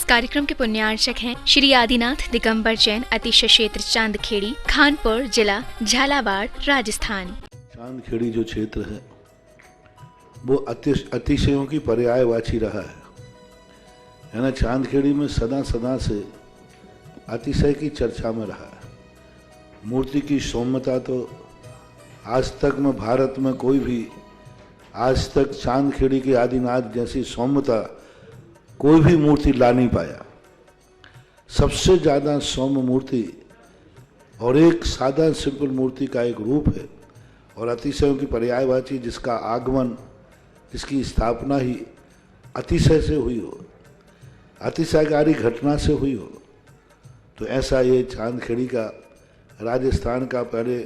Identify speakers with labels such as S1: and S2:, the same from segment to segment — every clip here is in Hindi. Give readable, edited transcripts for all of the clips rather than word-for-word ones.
S1: कार्यक्रम के पुण्यार्चक हैं श्री आदिनाथ दिगंबर जैन अतिशय क्षेत्र चांदखेड़ी, खानपुर जिला, झालावाड़, राजस्थान।
S2: चांदखेड़ी जो क्षेत्र है वो अतिशयों की पर्यायवाची रहा है ना। चांदखेड़ी में सदा से अतिशय की चर्चा में रहा है। मूर्ति की सौम्यता तो आज तक में भारत में कोई भी आज तक चांदखेड़ी के आदिनाथ जैसी सौम्यता कोई भी मूर्ति ला नहीं पाया। सबसे ज़्यादा सौम्य मूर्ति और एक सादा सिंपल मूर्ति का एक रूप है और अतिशयों की पर्यायवाची जिसका आगमन, जिसकी स्थापना ही अतिशय से हुई हो, अतिशयकारी घटना से हुई हो, तो ऐसा ये चांदखेड़ी का राजस्थान का पहले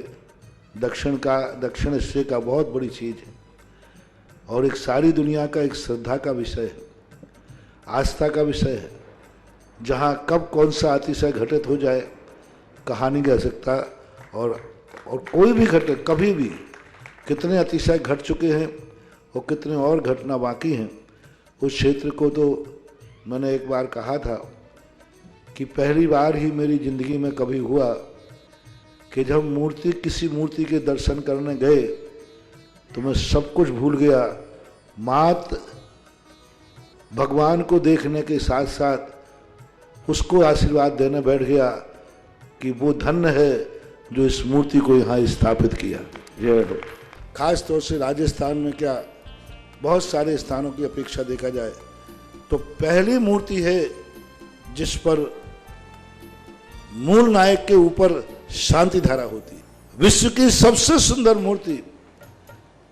S2: दक्षिण हिस्से का बहुत बड़ी चीज़ है और एक सारी दुनिया का एक श्रद्धा का विषय है, आस्था का विषय है। जहाँ कब कौन सा अतिशय घटित हो जाए कहा नहीं जा सकता और कोई भी घटना कभी भी कितने अतिशय घट चुके हैं और कितने और घटना बाकी हैं। उस क्षेत्र को तो मैंने एक बार कहा था कि पहली बार ही मेरी ज़िंदगी में कभी हुआ कि जब किसी मूर्ति के दर्शन करने गए तो मैं सब कुछ भूल गया। मात्र भगवान को देखने के साथ साथ उसको आशीर्वाद देने बैठ गया कि वो धन्य है जो इस मूर्ति को यहाँ स्थापित किया। जय हो। खास तौर से राजस्थान में क्या बहुत सारे स्थानों की अपेक्षा देखा जाए तो पहली मूर्ति है जिस पर मूल नायक के ऊपर शांति धारा होती है। विश्व की सबसे सुंदर मूर्ति,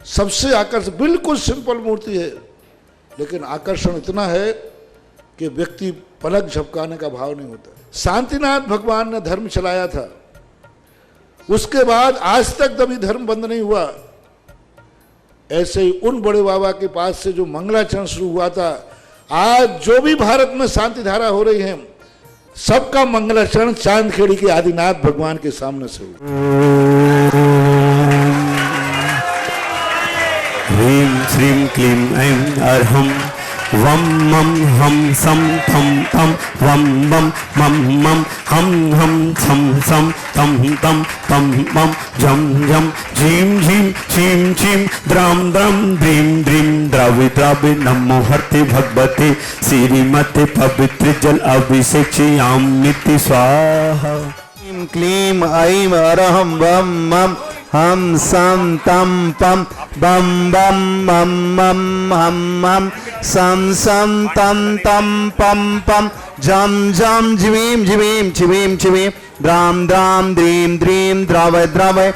S2: सबसे आकर्षक, बिल्कुल सिंपल मूर्ति है लेकिन आकर्षण इतना है कि व्यक्ति पलक झपकाने का भाव नहीं होता। शांतिनाथ भगवान ने धर्म चलाया था, उसके बाद आज तक कभी धर्म बंद नहीं हुआ। ऐसे ही उन बड़े बाबा के पास से जो मंगलाचरण शुरू हुआ था, आज जो भी भारत में शांति धारा हो रही है सबका मंगलाचरण चांदखेड़ी के आदिनाथ भगवान के सामने से हुआ।
S3: ह्रीं श्रीं क्लीं ऐं अर्हं वं मं हं सं थं थं वं वं मं मं हं हं छं सं तं तं तं मं झं झं झीं झीं छीं छीं द्रां द्रां द्रीं द्रीं द्रावि द्रावि नमो हर्ते भगवते श्रीमते पवित्र जल अभिषेचयामिति स्वाहा।
S4: क्लीं क्लीं ऐं अरहं वं मं हम सम तम पम बम बम मम मम हम मम सम सम तम तम पम पम झम झम झिवीं झिवीं छिवीं छिवीं द्रां द्रां द्रीं द्रीं द्रावय द्रावय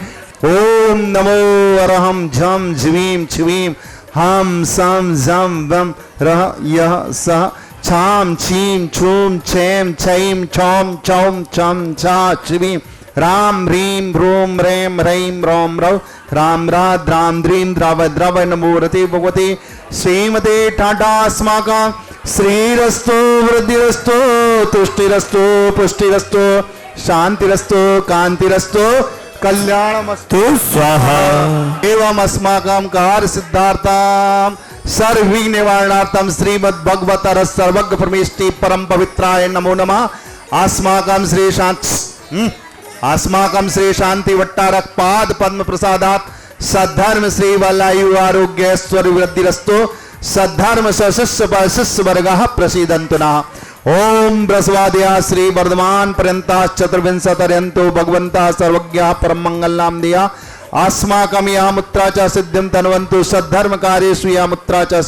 S4: ओम नमो अरहं झम झिवीं छिवीं हम सम झम बम रह यह सह छाम छीं छूम छेम छैम छौम छौम छम छा छिवीं राम ह्रीं रूम रेम रैं रोम रौ राम राम द्रीं द्राव द्रव नमो रते भगवते श्रीमते टाटास्माकं श्रीरस्तु वृद्धिरस्तु तुष्टिरस्तु पुष्टिरस्तु शांतिरस्तु कांतिरस्तु कल्याणमस्तु स्वाहा। एवं अस्माकं कार्य सिद्धार्थं सर्वविघ्न निवारणार्थं श्रीमद् भगवतः सर्वज्ञ परमेष्टि परम पवित्राय नमो नमः। अस्माकं श्री शांति वट्टारक पाद पद्म प्रसादात सद्धर्म श्री वलायु आरोग्य ऐश्वर्य वृद्धिरस्तु सद्धर्म शिष्य शिष्य वर्गः प्रसीदन्तु नः। ओम बृहस्पतिया श्री वर्धमान पर्यंता चतुर्विंशतिर्यंतो भगवन्तः सर्वज्ञः परम मंगलनाम दिया अस्माकं यामुत्रा च सिद्धिं तन्वन्तु सद्धर्म कार्येषु यामुत्रा च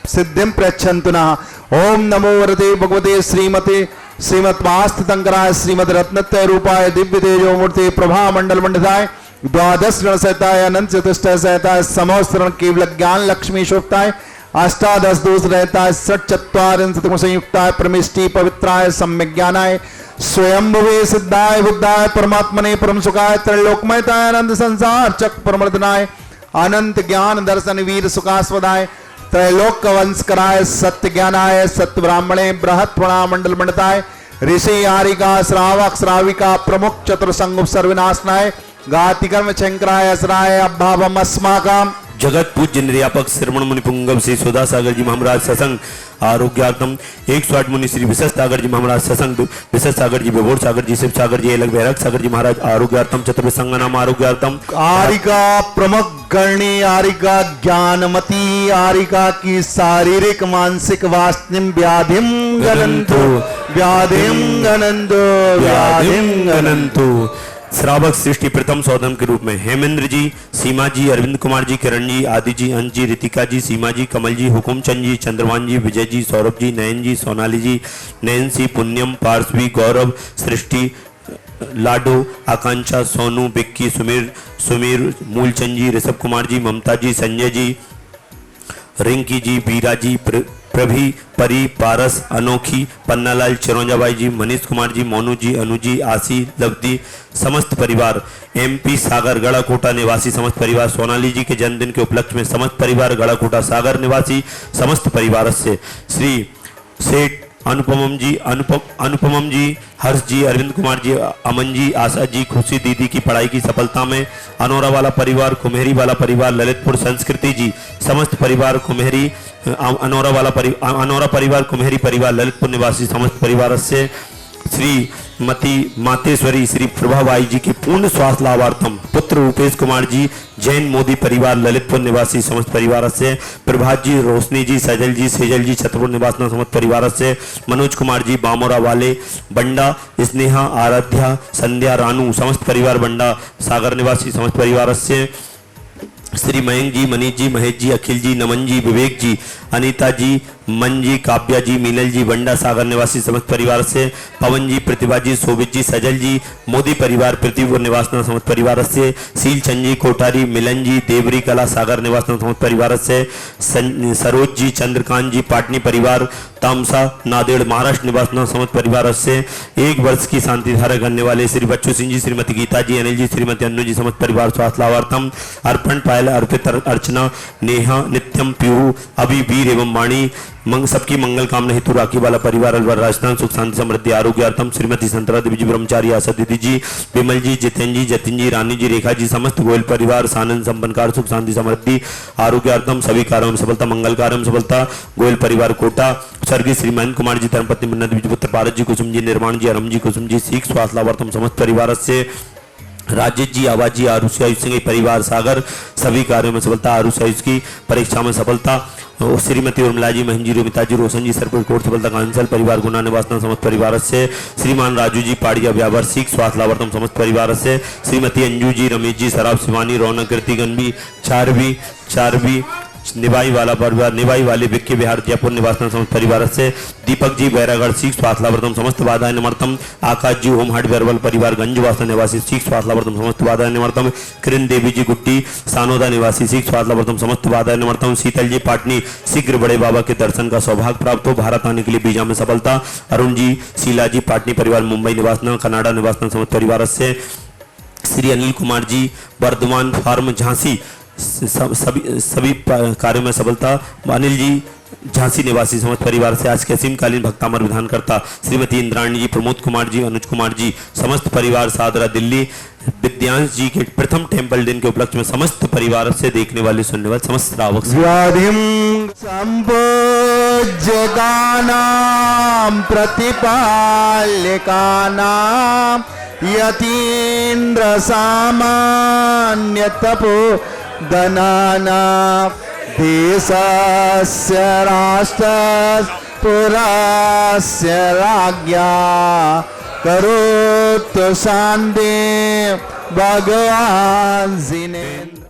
S4: सिद्धिं प्रयच्छन्तु नः। ओम नमो वरदे भगवते श्रीमते श्रीमद्वास्तितंकराय श्रीमद रत्नत्रय रूपाय दिव्य तेजो मूर्ति प्रभा मंडल मंडिताय द्वादश गण सहिताय अनंत चतुष्ट सहिताय समोस्तरण केवल ज्ञान लक्ष्मी शोभताय अष्टादश दोष रहताय षट चत्वारिंशत् संयुक्ताय परमेष्टि पवित्राय सम्यक ज्ञानाय स्वयंभुवे सिद्धाय बुद्धाय परमात्मने परम सुखाय त्रैलोक्यमयताय आनंद संसार चक परमर्दनाय अनंत ज्ञान दर्शन वीर सुखास्पदाय त्रैलोक वंश कराय सत्य ज्ञानाय सत्य ब्राह्मणे बृहत् प्रणाम मंडल मंडताय ऋषि आरिका श्रावक श्राविका प्रमुख चतुर संगुप सर्विनाशनाय गाति कर्म शंकराय असराय अभावम अस्माकं
S3: जगत पूज्य निर्यापक श्रवण मुनि पुंगव श्री सुधा सागर जी महाराज सत्संग आरोग्यार्थम 108 मुनि श्री विशेष सागर जी महाराज सत्संग विशेष सागर जी विभोर सागर जी शिव सागर जी अलग भैरक सागर जी महाराज आरोग्यार्थम चतुर्थ संगनाम आरोग्यार्थम
S4: आरिका प्रमुख गणी आरिका ज्ञानमती आरिका की शारीरिक मानसिक वास्तविक व्याधिम गणंतु व्याधिम गणंतु व्याधिम
S3: अनंतु श्रावक सृष्टि प्रथम सौदम के रूप में हेमेंद्र जी, सीमा जी, अरविंद कुमार जी, किरण जी, आदि जी, अंश जी, रितिका जी, सीमा जी, कमल जी, हुकुमचंद जी, चंद्रवान जी, विजय जी, सौरभ जी, नयन जी, सोनाली जी, नयनसी, पुण्यम, पार्सवी, गौरव, सृष्टि, लाडो, आकांक्षा, सोनू, बिक्की, सुमीर, मूलचंद जी, ऋषभ कुमार जी, ममता जी, संजय जी, रिंकी जी, बीरा जी, प्रभी, परी, पारस, अनोखी, पन्नालाल, चिरौंजाबाई जी, मनीष कुमार जी, मोनू जी, अनु जी, आसी, लवदी, समस्त परिवार, एमपी सागर गढ़ाकोटा निवासी समस्त परिवार, सोनाली जी के जन्मदिन के उपलक्ष्य में समस्त परिवार गढ़ाकोटा सागर निवासी समस्त परिवार से श्री सेठ अनुपमम जी, हर्ष जी, अरविंद कुमार जी, अमन जी, आशा जी, खुशी दीदी की पढ़ाई की सफलता में अनोरा वाला परिवार, कुम्हेरी वाला परिवार, ललितपुर संस्कृति जी, समस्त परिवार कुम्हेरी, अनोरा परिवार, कुम्हेरी परिवार, ललितपुर निवासी समस्त परिवार से श्री मातेश्वरी श्री प्रभाबाई जी की पूर्ण स्वास्थ्य लाभार्थम पुत्र रूपेश कुमार जी, जैन मोदी परिवार, ललितपुर निवासी समस्त परिवार से प्रभात जी, रोशनी जी, सजल जी, सेजल जी, छतरपुर निवासी समस्त परिवार से मनोज कुमार जी, बामोरा वाले, बंडा, स्नेहा, आराध्या, संध्या, रानू, समस्त परिवार बंडा सागर निवासी समस्त परिवार से श्री मयंक जी, मनीष जी, महेश जी, अखिल जी, नमन जी, विवेक जी, अनीता जी, मन जी, काव्या जी, मीनल जी, बंडा सागर निवासी समस्त परिवार से पवन जी, प्रतिभा जी, शोभित जी, सजल जी, मोदी परिवार, पृथ्वीपुर निवास समस्त परिवार से शीलचंद जी, कोठारी, मिलन जी, देवरी कला सागर निवास समस्त परिवार से सरोज जी, चंद्रकांत जी, पाटनी परिवार, तामसा नादेड़ महाराष्ट्र निवास समस्त परिवार से 1 वर्ष की शांति धारा करने वाले श्री बच्चू सिंह जी, श्रीमती गीता जी, अनिल जी, श्रीमती अन्नू जी, समस्त परिवार स्वास्थ्य लाभार्थम अर्पण, पायल, अर्पित, अर्चना, नेहा, नित्यम, पीहू, अभी, वीर एवं वाणी सबकी मंगल कामना हेतु राखी वाला परिवार अलवर राजस्थान सुख शांति समृद्धि आरोग्यार्थम श्रीमती संतरा देवी जी, ब्रह्मचारी, आशा दीदी जी, विमल जी, जितेन जी, जतिन जी, रानी जी, रेखा जी, समस्त गोयल परिवार सानंद संपन्नकार सुख शांति समृद्धि आरोग्यार्थम सभी कार्यों में सफलता, मंगल कार्यों में सफलता, गोयल परिवार कोटा, स्वर्गीय श्री महेंद्र कुमार जी, धर्मपत्नी मुन्ना देवी जी, पुत्र भारत जी, कुसुम जी, निर्माण जी, अरम जी, कुसुम जी, सीख स्वास्थ्य लाभार्थम समस्त परिवार से राजेश जी, आवाज जी, आरुषि आयुष सिंह परिवार सागर सभी कार्यों में सफलता, आरुषि आयुष की परीक्षा में सफलता, श्रीमती उर्मिला जी, महेंद्र जी, रोमिता जी, रोशन जी, सरपुर कोट सफलता कांसल परिवार गुना निवासन समस्त परिवार से श्रीमान राजू जी, पाड़िया व्यापार सीख स्वास्थ्य लाभार्थम समस्त परिवार से श्रीमती अंजू जी, रमेश जी, शराब शिवानी, रौनक कीर्ति गनबी, चारवी निवाई वाला परिवार, निवाई वाले विक्की बिहार जयपुर निवासन समस्त परिवार से दीपक जी, बैरागढ़ सीख स्वास्थ्य लाभार्थम समस्त बाधाएं निमर्तम, आकाश जी, होम हार्ड वेरवल परिवार गंज वासन निवासी सीख स्वास्थ्य लाभार्थम समस्त बाधाएं निमर्तम, किरण देवी जी, गुट्टी सानोदा निवासी सीख स्वास्थ्य लाभार्थम समस्त बाधाएं निमर्तम, शीतल जी, पाटनी शीघ्र बड़े बाबा के दर्शन का सौभाग्य प्राप्त हो, भारत आने के लिए बीजा में सफलता, अरुण जी, शीला जी, पाटनी परिवार मुंबई निवासन, कनाडा निवासन समस्त परिवार से श्री अनिल कुमार जी, वर्धमान फार्म झांसी सभी कार्यों में सफलता, अनिल जी, झांसी निवासी समस्त परिवार से आज के असीमकालीन भक्तामर विधान करता श्रीमती इंद्राणी जी, प्रमोद कुमार जी, अनुज कुमार जी, समस्त परिवार सादरा दिल्ली, विद्यांश जी के प्रथम टेम्पल दिन के उपलक्ष्य में समस्त परिवार से देखने वाले सुनने वाले समस्त श्रावक
S4: व्याधिम संपूज्यगानां प्रतिपाल्यकानां यतीन्द्र सामान्य तपो गणानां देशस्य राष्ट्रस्य पुरस्य राज्ञा करोतु शान्ति भगवान् जिनेन्द्र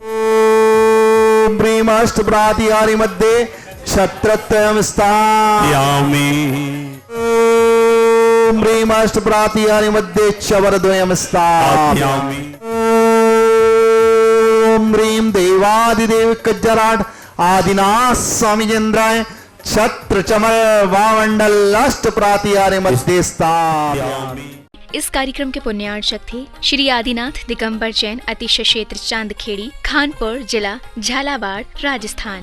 S4: प्रेमाष्टप्रातिहारी मध्ये क्षत्रत्रयं स्थापयामि प्रेमाष्टप्रातिहारी मध्ये चवरद्वयं स्थापयामि ह्रीं देवादिदेव कज्जराट आदिनाथ स्वामी चंद्राय छत्र चमल वामंडल अष्ट प्रातिहारी मध्ये स्थापयामि।
S1: इस कार्यक्रम के पुण्यार्चक थे श्री आदिनाथ दिगंबर जैन, अतिशय क्षेत्र चांदखेड़ी, खानपुर जिला झालावाड़, राजस्थान।